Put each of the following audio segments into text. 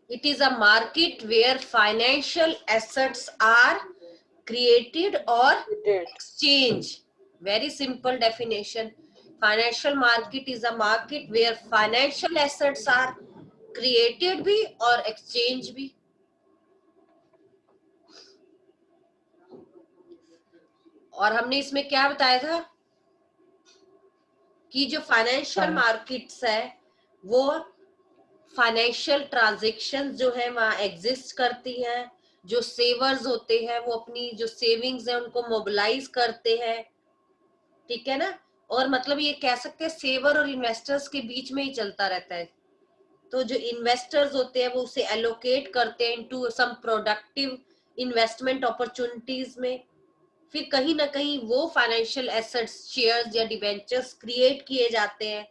It is a market where financial assets are created or exchanged. Very simple definition. Financial market is a market where financial assets are created भी और exchange भी. और हमने इसमें क्या बताया था कि जो फाइनेंशियल मार्केट्स है वो फाइनेंशियल ट्रांजैक्शन जो है वहां एग्जिस्ट करती हैं. जो सेवर्स होते हैं वो अपनी जो सेविंग्स है उनको मोबिलाइज करते हैं. ठीक है ना. और मतलब ये कह सकते हैं सेवर और इन्वेस्टर्स के बीच में ही चलता रहता है. तो जो इन्वेस्टर्स होते हैं वो उसे एलोकेट करते हैं into some productive investment opportunities में. फिर कहीं ना कहीं वो फाइनेंशियल एसेट्स शेयर्स या डिबेंचर्स क्रिएट किए जाते हैं.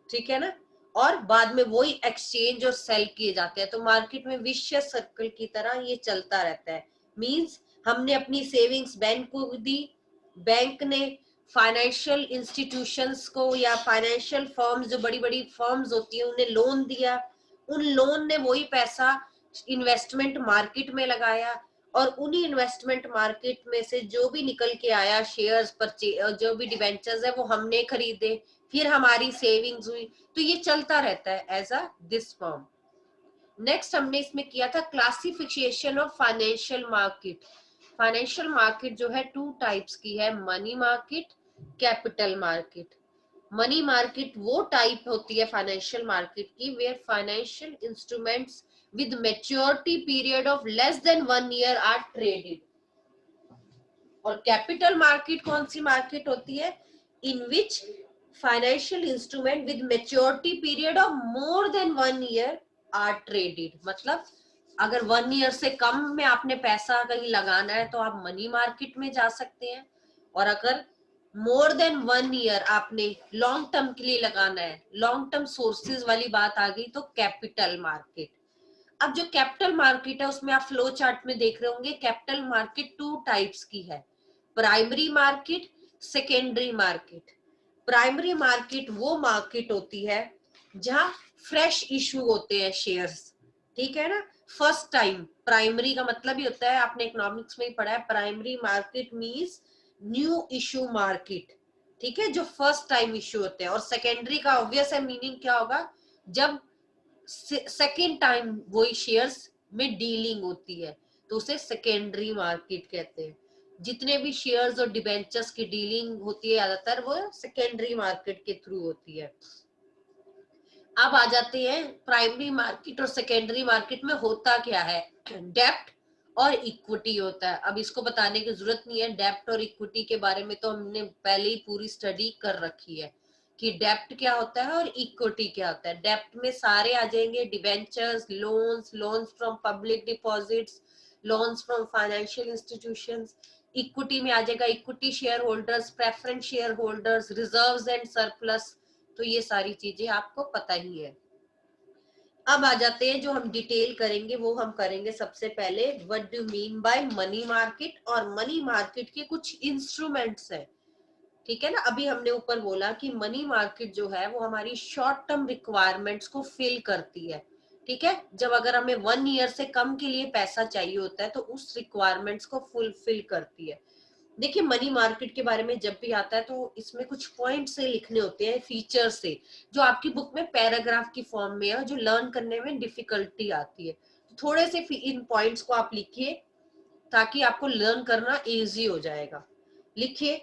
ठीक है ना. और बाद में वही एक्सचेंज और सेल किए जाते हैं. तो मार्केट में विशियस सर्कल की तरह ये चलता रहता है. मींस हमने अपनी सेविंग्स बैंक को दी, बैंक ने फाइनेंशियल इंस्टीट्यूशंस को या फाइनेंशियल फर्म्स जो बड़ी बड़ी फर्म्स होती है उन्हें लोन दिया. उन लोन ने वही पैसा इन्वेस्टमेंट मार्केट में लगाया और उन्हीं इन्वेस्टमेंट मार्केट में से जो भी निकल के आया शेयर्स परचेज जो भी डिबेंचर्स है वो हमने खरीदे. फिर हमारी सेविंग्स हुई. तो ये चलता रहता है as a this form. Next हमने इसमें किया था classification of financial market. Financial market जो है टू टाइप्स की है, money market, capital market. Money market वो टाइप होती है फाइनेंशियल मार्केट की where financial instruments with maturity period of less than 1 year are traded. और कैपिटल मार्केट कौन सी मार्केट होती है? In which financial instrument with maturity period of more than 1 year are traded. मतलब अगर 1 ईयर से कम में आपने पैसा कहीं लगाना है तो आप मनी मार्केट में जा सकते हैं. और अगर मोर देन 1 ईयर आपने लॉन्ग टर्म के लिए लगाना है, लॉन्ग टर्म सोर्सेज वाली बात आ गई, तो कैपिटल मार्केट. अब जो कैपिटल मार्केट है उसमें आप फ्लो चार्ट में देख रहे होंगे कैपिटल मार्केट टू टाइप्स की है, primary market, secondary market. Primary market वो मार्केट होती है जहां फ्रेश इशू होते हैं शेयर्स. ठीक है ना. First time. प्राइमरी का मतलब ही होता है, आपने इकोनॉमिक्स में ही पढ़ा है, primary market means new issue market. ठीक है, जो फर्स्ट टाइम इशू होते हैं. और सेकेंडरी का ऑब्वियस है मीनिंग क्या होगा, जब सेकेंड टाइम वही शेयर्स में डीलिंग होती है तो उसे सेकेंडरी मार्केट कहते हैं. जितने भी शेयर्स और डिबेंचर्स की डीलिंग होती है ज्यादातर वो सेकेंडरी मार्केट के थ्रू होती है. अब आ जाते हैं प्राइमरी मार्केट और सेकेंडरी मार्केट में होता क्या है. डेप्ट और इक्विटी होता है. अब इसको बताने की जरूरत नहीं है, डेप्ट और इक्विटी के बारे में तो हमने पहले ही पूरी स्टडी कर रखी है कि डेप्ट क्या होता है और इक्विटी क्या होता है. डेप्ट में सारे आ जाएंगे, debentures, loans, loans from public deposits, loans from financial institutions. Equity में आ जाएगा equity share holders, preference share holders, reserves and surplus. तो ये सारी चीजें आपको पता ही है. अब आ जाते हैं जो हम डिटेल करेंगे वो हम करेंगे सबसे पहले what do mean by money market और मनी मार्केट के कुछ इंस्ट्रूमेंट्स हैं. ठीक है ना. अभी हमने ऊपर बोला कि मनी मार्केट जो है वो हमारी शॉर्ट टर्म रिक्वायरमेंट्स को फिल करती है. ठीक है, जब अगर हमें 1 ईयर से कम के लिए पैसा चाहिए होता है तो उस रिक्वायरमेंट्स को फुलफिल करती है. देखिए मनी मार्केट के बारे में जब भी आता है तो इसमें कुछ पॉइंट से लिखने होते हैं, फीचर से, जो आपकी बुक में पैराग्राफ की फॉर्म में है और जो लर्न करने में डिफिकल्टी आती है. तो थोड़े से इन पॉइंट्स को आप लिखिए ताकि आपको लर्न करना इजी हो जाएगा. लिखिए.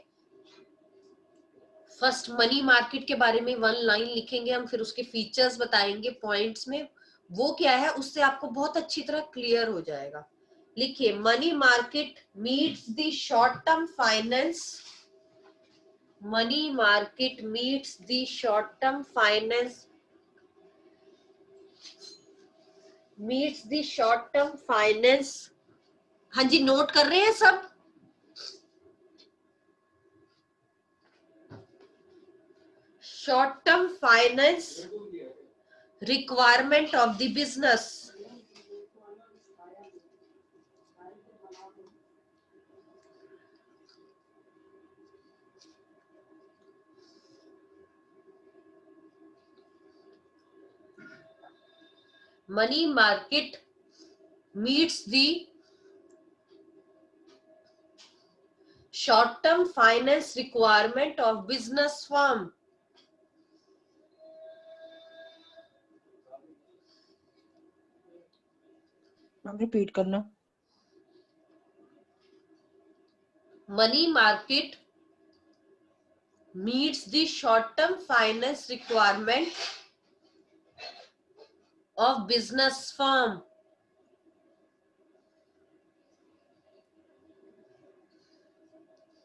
फर्स्ट मनी मार्केट के बारे में 1 लाइन लिखेंगे हम, फिर उसके फीचर्स बताएंगे पॉइंट्स में, वो क्या है उससे आपको बहुत अच्छी तरह क्लियर हो जाएगा. लिखिए money market meets the short term finance. Money market meets the short term finance meets the short term finance. हाँ जी, नोट कर रहे हैं सब. Short term finance requirement of the business. money market meets the short-term finance requirement of business firm. Repeat करना. Money market meets the short-term finance requirement of business firm.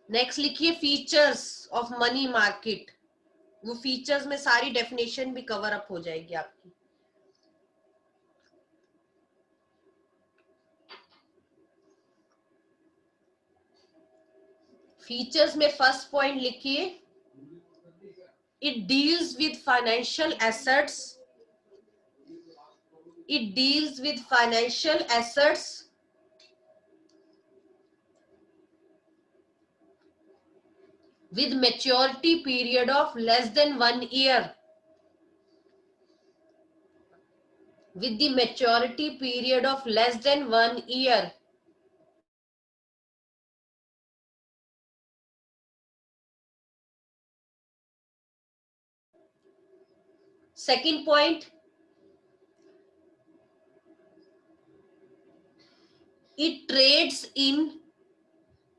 Next लिखिए features of money market. वो features में सारी definition भी cover up हो जाएगी आपकी. Features में फर्स्ट पॉइंट लिखिए, it deals with financial assets. It deals with financial assets with maturity period of less than 1 year. With the maturity period of less than 1 year. Second point, it trades in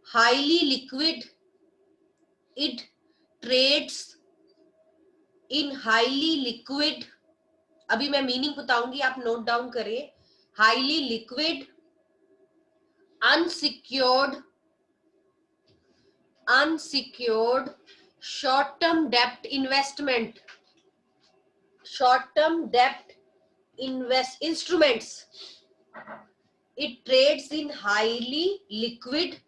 highly liquid. It trades in highly liquid. अभी मैं meaning बताऊंगी, आप note down करिए. Highly liquid, unsecured short term dept investment, short term dept instruments. It trades in highly liquid,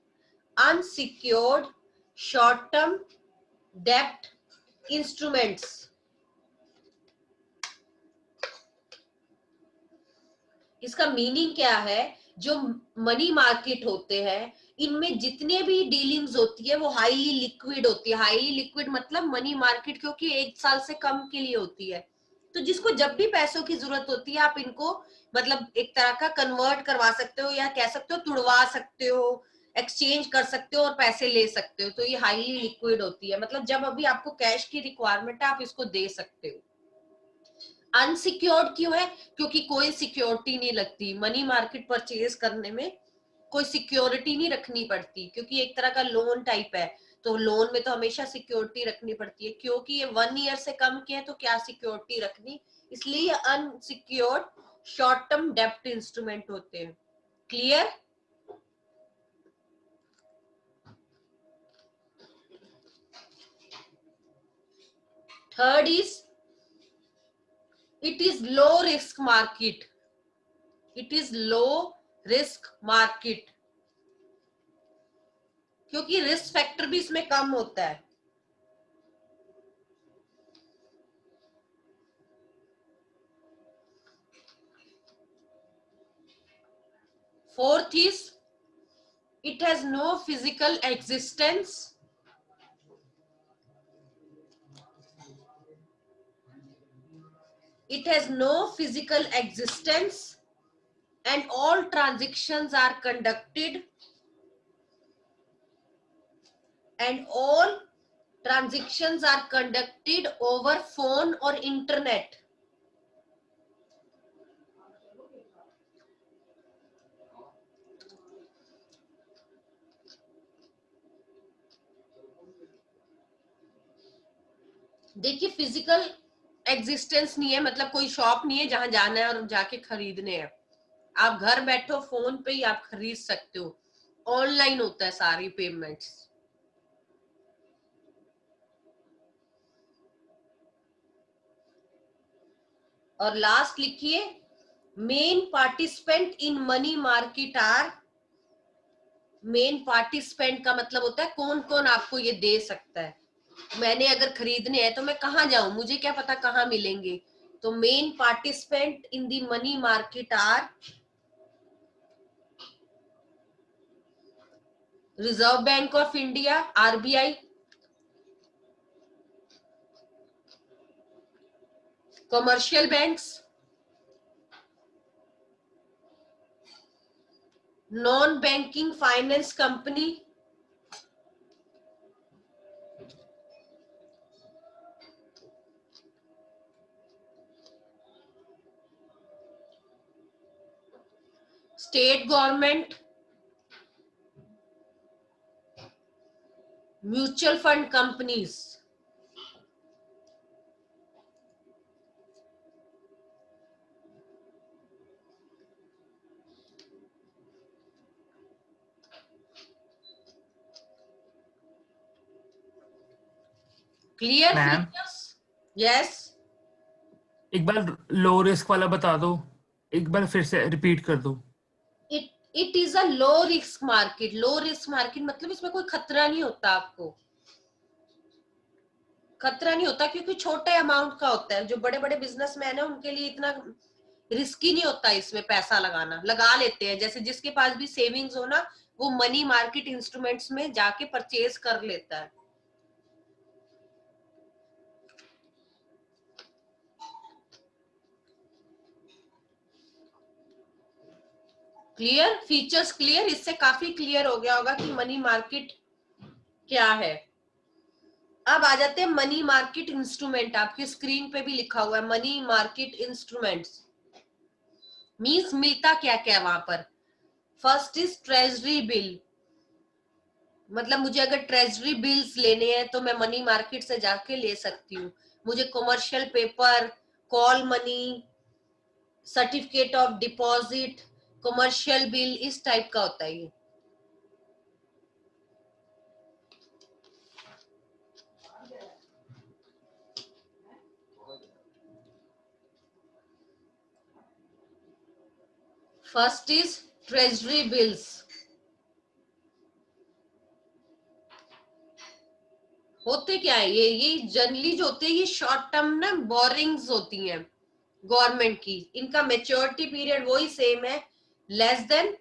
unsecured, short-term debt instruments. इसका meaning क्या है? जो money market होते हैं इनमें जितने भी डीलिंग्स होती है वो हाईली लिक्विड होती है. हाईली लिक्विड मतलब मनी मार्केट क्योंकि 1 साल से कम के लिए होती है, तो जिसको जब भी पैसों की जरूरत होती है आप इनको मतलब एक तरह का कन्वर्ट करवा सकते हो या कह सकते हो तुड़वा सकते हो, एक्सचेंज कर सकते हो और पैसे ले सकते हो. तो ये हाईली लिक्विड होती है, मतलब जब अभी आपको कैश की रिक्वायरमेंट है आप इसको दे सकते हो. अनसिक्योर्ड क्यों है? क्योंकि कोई सिक्योरिटी नहीं लगती मनी मार्केट परचेज करने में, कोई सिक्योरिटी नहीं रखनी पड़ती क्योंकि एक तरह का लोन टाइप है. तो लोन में तो हमेशा सिक्योरिटी रखनी पड़ती है, क्योंकि ये 1 ईयर से कम की है तो क्या सिक्योरिटी रखनी, इसलिए ये अनसिक्योर्ड शॉर्ट टर्म डेप्ट इंस्ट्रूमेंट होते हैं. Clear? Third is it is low risk market. It is low risk market क्योंकि रिस्क फैक्टर भी इसमें कम होता है. Fourth is it has no physical existence. It has no physical existence and all transactions are conducted over phone or internet. देखिए physical existence नहीं है, मतलब कोई शॉप नहीं है जहां जाना है और जाके खरीदने हैं. आप घर बैठो फोन पे ही आप खरीद सकते हो, ऑनलाइन होता है सारी पेमेंट्स. और लास्ट लिखिए, main participant in money market are. Main participant का मतलब होता है कौन कौन आपको ये दे सकता है. मैंने अगर खरीदने हैं तो मैं कहाँ जाऊं, मुझे क्या पता कहाँ मिलेंगे. तो main participant in the money market are reserve bank of India, RBI, commercial banks, non banking finance company, state government, mutual fund companies. Clear ma'am features? Yes. एक बार लो रिस्क वाला बता दो, एक बार फिर से रिपीट कर दो। It is a low risk market. Low risk market मतलब इसमें कोई खतरा नहीं होता, आपको खतरा नहीं होता क्योंकि छोटे अमाउंट का होता है। जो बड़े बड़े बिजनेसमैन है उनके लिए इतना रिस्की नहीं होता इसमें पैसा लगाना, लगा लेते हैं। जैसे जिसके पास भी सेविंग्स हो ना, वो मनी मार्केट इंस्ट्रूमेंट्स में जाके परचेज कर लेता है। Clear features? क्लियर? इससे काफी क्लियर हो गया होगा कि मनी मार्केट क्या है। अब आ जाते हैं मनी मार्केट इंस्ट्रूमेंट। आपकी स्क्रीन पे भी लिखा हुआ है मनी मार्केट इंस्ट्रूमेंट्स। मींस मिलता क्या क्या है वहां पर। फर्स्ट इज ट्रेजरी बिल, मतलब मुझे अगर ट्रेजरी बिल्स लेने हैं तो मैं मनी मार्केट से जाके ले सकती हूँ। मुझे commercial paper, call money, certificate of deposit, commercial bill, इस टाइप का होता है ये। First is treasury bills. होते क्या है ये जनरली जो होते हैं ये शॉर्ट टर्म ना बोरिंग्स होती हैं गवर्नमेंट की। इनका मेच्योरिटी पीरियड वही सेम है, लेस देन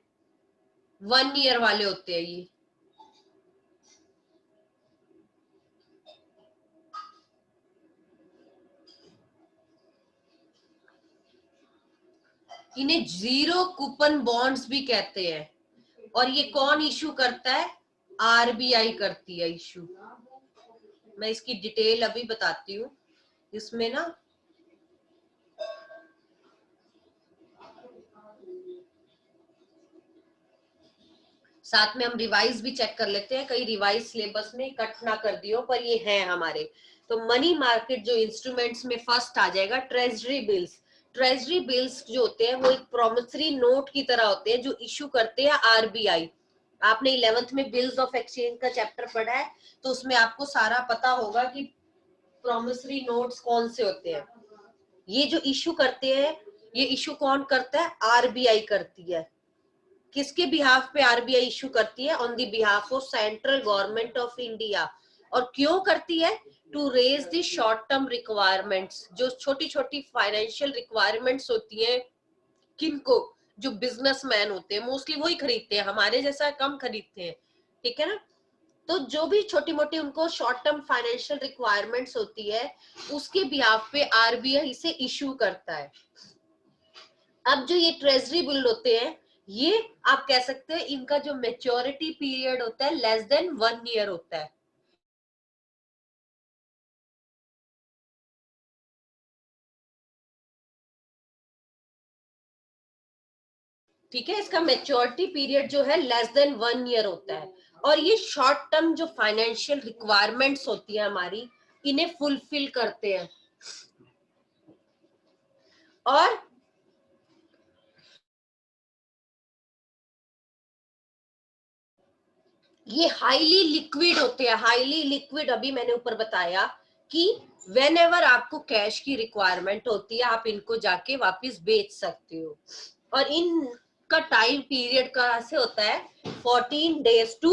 1 ईयर वाले होते हैं ये। इन्हें जीरो कूपन बॉन्ड्स भी कहते हैं। और ये कौन इशू करता है? आरबीआई करती है इशू। मैं इसकी डिटेल अभी बताती हूँ। इसमें ना साथ में हम रिवाइज भी चेक कर लेते हैं, कई रिवाइज सिलेबस में कट ना कर दियो, पर ये है हमारे। तो मनी मार्केट जो इंस्ट्रूमेंट्स में फर्स्ट आ जाएगा ट्रेजरी बिल्स। ट्रेजरी बिल्स जो होते हैं वो एक प्रोमिसरी नोट की तरह होते हैं जो इशू करते हैं आरबीआई। आपने 11th में बिल्स ऑफ एक्सचेंज का चैप्टर पढ़ा है, तो उसमें आपको सारा पता होगा कि प्रोमिसरी नोट्स कौन से होते हैं। ये जो इशू करते हैं, ये इशू कौन करता है? आरबीआई करती है। किसके बिहाफ पे आरबीआई इशू करती है? On the behalf of central government of India. और क्यों करती है? To raise the short term requirements. जो छोटी छोटी फाइनेंशियल रिक्वायरमेंट्स होती है, किनको? जो बिजनेसमैन होते हैं मोस्टली वही खरीदते हैं, हमारे जैसा कम खरीदते हैं, ठीक है ना। तो जो भी छोटी मोटी उनको शॉर्ट टर्म फाइनेंशियल रिक्वायरमेंट्स होती है, उसके बिहाफ पे आरबीआई इसे इशू करता है। अब जो ये ट्रेजरी बिल होते हैं, ये आप कह सकते हैं इनका जो मेच्योरिटी पीरियड होता है लेस देन 1 ईयर होता है। ठीक है, इसका मेच्योरिटी पीरियड जो है लेस देन 1 ईयर होता है। और ये शॉर्ट टर्म जो फाइनेंशियल रिक्वायरमेंट्स होती है हमारी, इन्हें फुलफिल करते हैं। और ये हाईली लिक्विड होते हैं। हाईली लिक्विड अभी मैंने ऊपर बताया कि वेन एवर आपको कैश की रिक्वायरमेंट होती है, आप इनको जाके वापस बेच सकते हो। और इनका टाइम पीरियड कहां से होता है? 14 days to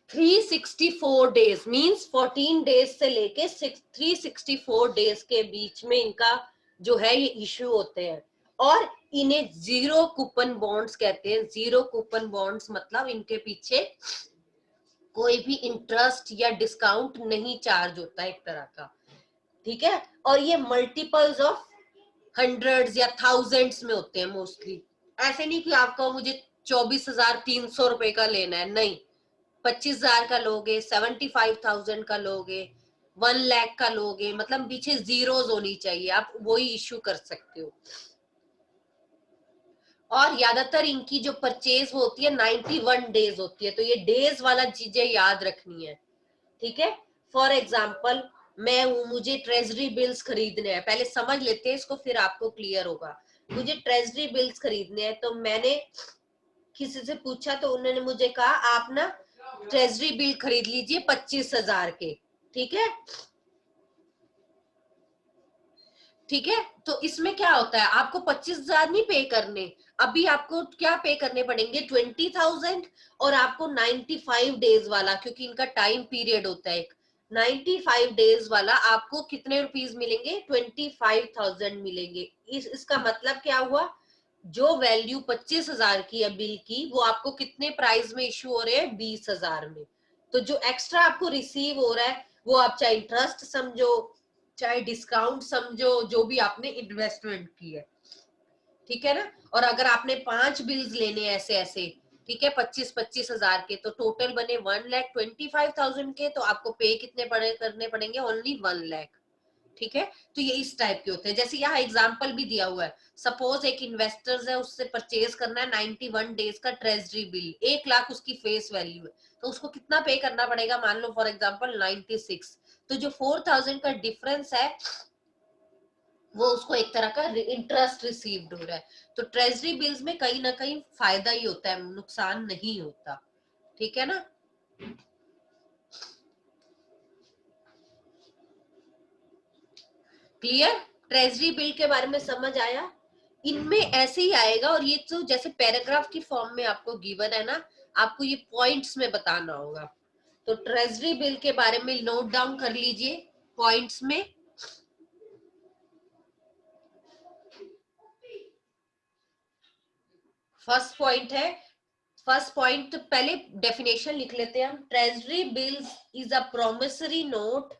364 days। Means 14 days से लेके 364 days के बीच में इनका जो है ये इश्यू होते हैं। और इन्हें जीरो कूपन बॉन्ड्स कहते हैं। जीरो कूपन बॉन्ड्स मतलब इनके पीछे कोई भी इंटरेस्ट या डिस्काउंट नहीं चार्ज होता है एक तरह का। ठीक है, और ये मल्टीपल्स ऑफ हंड्रेड्स या थाउजेंड्स में होते हैं मोस्टली। ऐसे नहीं कि आपको मुझे 24,300 रुपए का लेना है, नहीं, 25,000 का लोगे, 75,000 का लोगे, 1 लाख का लोगे, मतलब पीछे जीरोस होनी चाहिए, आप वही इश्यू कर सकते हो। और ज्यादातर इनकी जो परचेज होती है 91 डेज होती है, तो ये डेज वाला चीजें याद रखनी है, ठीक है। फॉर एग्जाम्पल मैं हूं, मुझे ट्रेजरी बिल्स खरीदने हैं, पहले समझ लेते हैं इसको फिर आपको क्लियर होगा। मुझे ट्रेजरी बिल्स खरीदने हैं, तो मैंने किसी से पूछा तो उन्होंने मुझे कहा आप ना ट्रेजरी बिल खरीद लीजिए 25,000 के, ठीक है। ठीक है, तो इसमें क्या होता है, आपको 25,000 नहीं पे करने, अभी आपको क्या पे करने पड़ेंगे 20,000, और आपको 95 डेज वाला, क्योंकि इनका टाइम पीरियड होता है 95 डेज वाला, आपको कितने रुपीस मिलेंगे 25,000 मिलेंगे। इसका मतलब क्या हुआ, जो वैल्यू 25,000 की है बिल की, वो आपको कितने प्राइस में इश्यू हो रहे हैं 20,000 में। तो जो एक्स्ट्रा आपको रिसीव हो रहा है वो आप चाहे इंटरेस्ट समझो चाहे डिस्काउंट समझो, जो भी आपने इन्वेस्टमेंट की है, ठीक है ना। और अगर आपने 5 बिल्स लेने ऐसे ऐसे, ठीक है, 25,000 के, तो टोटल बने 1,25,000 के, तो आपको पे कितने करने पड़ेंगे, ओनली 1 लाख, ठीक है। तो ये इस टाइप के होते हैं। जैसे यहाँ एग्जांपल भी दिया हुआ है, सपोज एक इन्वेस्टर्स है, उससे परचेज करना है 91 डेज का ट्रेजरी बिल, 1 लाख उसकी फेस वैल्यू है, तो उसको कितना पे करना पड़ेगा, मान लो फॉर एग्जांपल 96, तो जो 4,000 का डिफरेंस है वो उसको एक तरह का इंटरेस्ट रिसीव्ड हो रहा है। तो ट्रेजरी बिल्स में कहीं ना कहीं फायदा ही होता है, नुकसान नहीं होता, ठीक है ना। क्लियर, ट्रेजरी बिल के बारे में समझ आया। इनमें ऐसे ही आएगा, और ये तो जैसे पैराग्राफ की फॉर्म में आपको गिवन है ना, आपको ये पॉइंट्स में बताना होगा। तो ट्रेजरी बिल के बारे में नोट डाउन कर लीजिए पॉइंट्स में। फर्स्ट पॉइंट है, फर्स्ट पॉइंट पहले डेफिनेशन लिख लेते हैं हम। Treasury bills is a promissory note,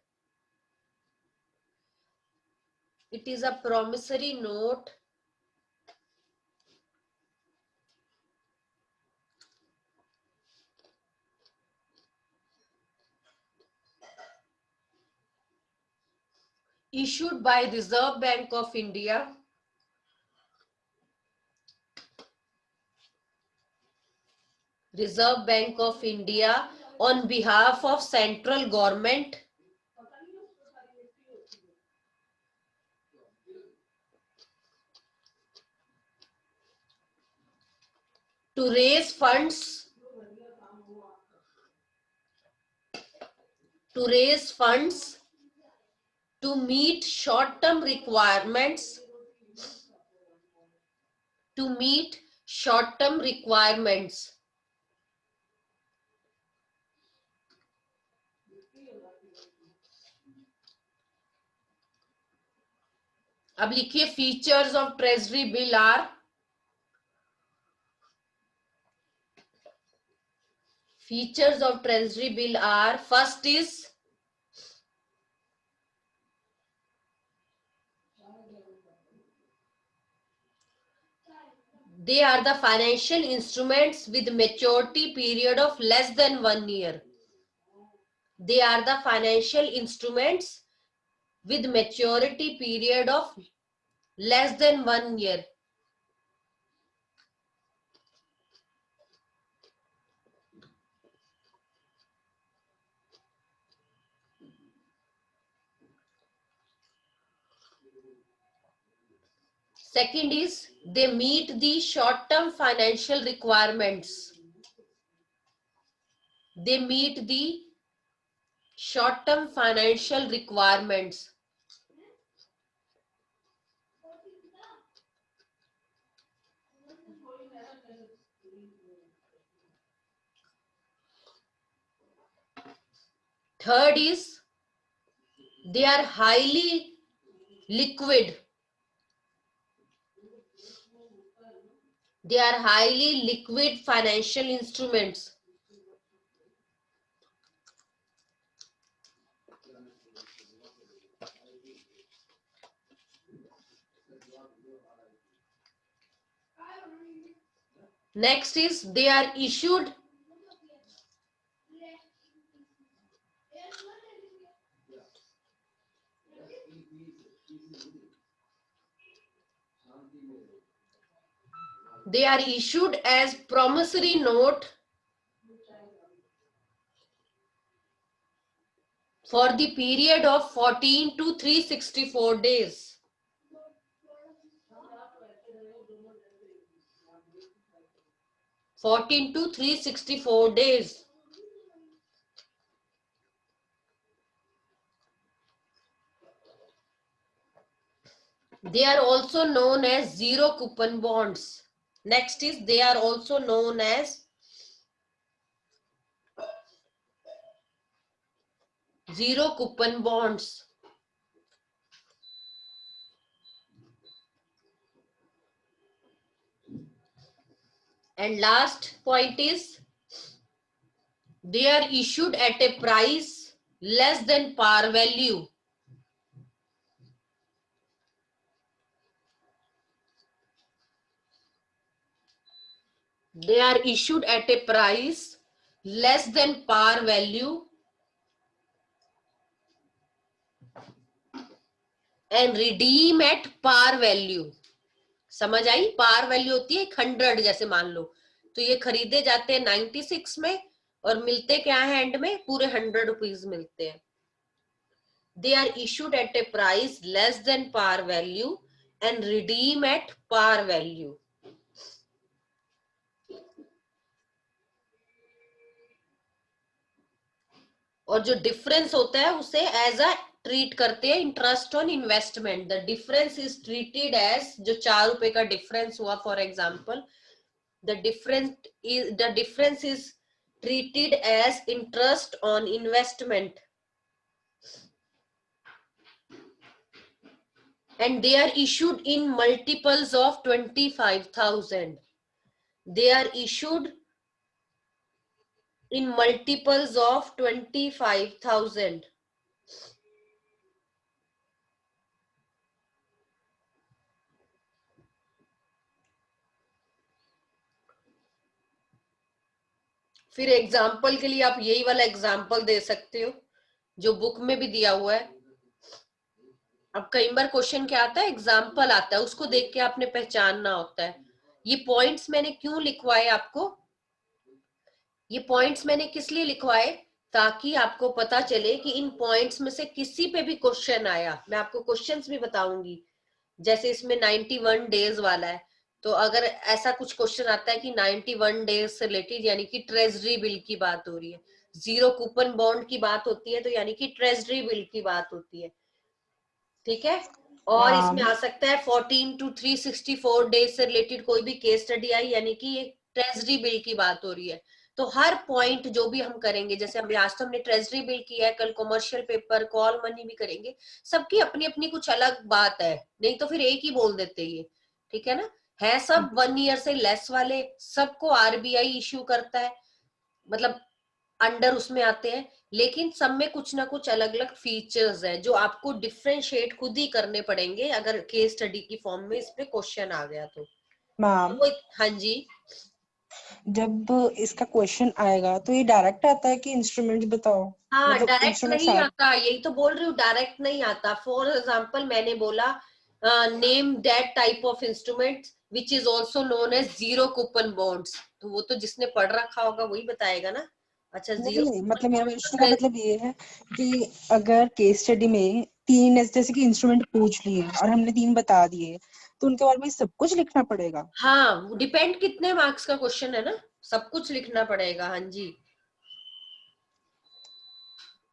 it is a promissory note issued by Reserve Bank of India on behalf of central government to raise funds to meet short-term requirements अब लिखिए features of treasury bill are, features of treasury bill are, first is they are the financial instruments with maturity period of less than 1 year. They are the financial instruments with maturity period of less than 1 year. Second is they meet the short-term financial requirements. They meet the short-term financial requirements. Third is they are highly liquid. They are highly liquid financial instruments. Next is they are issued as promissory note for the period of 14 to 364 days. to 364 days. They are also known as zero coupon bonds. Next is they are also known as zero coupon bonds. And last point is they are issued at a price less than par value. They are issued at a price less than par value and redeem at par value. समझ आई? Par value होती है 100, जैसे मान लो तो ये खरीदे जाते हैं 96 में और मिलते क्या है एंड में? पूरे 100 रुपीज मिलते हैं. They are issued at a price less than par value and redeem at par value. और जो डिफरेंस होता है उसे एज अ ट्रीट करते हैं interest on investment. The difference is treated as, जो 4 रुपए का डिफरेंस हुआ for example, the difference is treated as interest on investment, and they are issued in multiples of 25,000. They are issued in multiples of 25,000. फिर example के लिए आप यही वाला एग्जाम्पल दे सकते हो जो बुक में भी दिया हुआ है. अब कई बार क्वेश्चन क्या आता है? एग्जाम्पल आता है, उसको देख के आपने पहचानना होता है. ये पॉइंट्स मैंने क्यों लिखवाए आपको? ये पॉइंट्स मैंने किस लिए लिखवाए? ताकि आपको पता चले कि इन पॉइंट्स में से किसी पे भी क्वेश्चन आया. मैं आपको क्वेश्चंस भी बताऊंगी. जैसे इसमें 91 डेज वाला है, तो अगर ऐसा कुछ क्वेश्चन आता है कि 91 डेज से रिलेटेड, यानी कि ट्रेजरी बिल की बात हो रही है. जीरो कूपन बॉन्ड की बात होती है तो यानी कि ट्रेजरी बिल की बात होती है. ठीक है. और इसमें आ सकता है 14 to 364 डेज से रिलेटेड कोई भी केस स्टडी आई, यानी कि ये ट्रेजरी बिल की बात हो रही है. तो हर पॉइंट जो भी हम करेंगे, जैसे हमने आज तो हमने ट्रेजरी बिल किया है, कल कमर्शियल पेपर, कॉल मनी भी करेंगे. सबकी अपनी अपनी कुछ अलग बात है, नहीं तो फिर एक ही बोल देते ये. ठीक है ना? है सब 1 ईयर से लेस वाले, सबको आरबीआई इश्यू करता है, मतलब अंडर उसमें आते हैं, लेकिन सब में कुछ ना कुछ अलग अलग फीचर्स है जो आपको डिफरेंशिएट खुद ही करने पड़ेंगे अगर केस स्टडी की फॉर्म में इस पे क्वेश्चन आ गया तो. मैम, हाँ जी. जब इसका क्वेश्चन आएगा तो ये डायरेक्ट आता है कि इंस्ट्रूमेंट बताओ? हाँ, मतलब डायरेक्ट इंस्ट्रूमेंट नहीं आता, यही तो बोल रही हूँ, डायरेक्ट नहीं आता. फॉर एग्जाम्पल मैंने बोला name that type of instrument which is also known as zero coupon bonds. तो वो तो जिसने पढ़ रखा होगा वही बताएगा ना. अच्छा, जीरो नहीं, मतलब मेरा क्वेश्चन का मतलब ये है कि अगर केस स्टडी में 3 जैसे कि इंस्ट्रूमेंट पूछ लिए और हमने 3 बता दिए तो उनके बारे में सब कुछ लिखना पड़ेगा? हाँ, डिपेंड कितने मार्क्स का क्वेश्चन है ना, सब कुछ लिखना पड़ेगा. हाँ जी,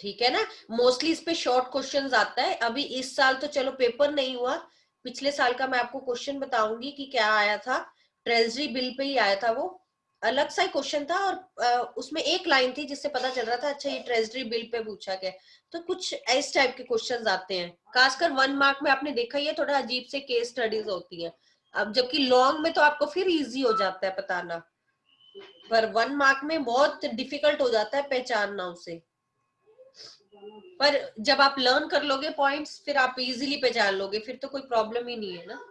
ठीक है ना. मोस्टली इस पे शॉर्ट क्वेश्चंस आता है. अभी इस साल तो चलो पेपर नहीं हुआ, पिछले साल का मैं आपको क्वेश्चन बताऊंगी कि क्या आया था. ट्रेजरी बिल पे ही आया था, वो अलग सा क्वेश्चन था और उसमें एक लाइन थी जिससे पता चल रहा था अच्छा ये ट्रेजरी बिल पे पूछा गया. तो कुछ इस टाइप के क्वेश्चंस आते हैं. खासकर 1 मार्क में आपने देखा ही है, थोड़ा अजीब से केस स्टडीज होती है. अब जबकि लॉन्ग में तो आपको फिर इजी हो जाता है बताना, पर 1 मार्क में बहुत डिफिकल्ट हो जाता है पहचानना उसे. पर जब आप लर्न कर लोगे पॉइंट्स, फिर आप इजीली पहचान लोगे, फिर तो कोई प्रॉब्लम ही नहीं है ना.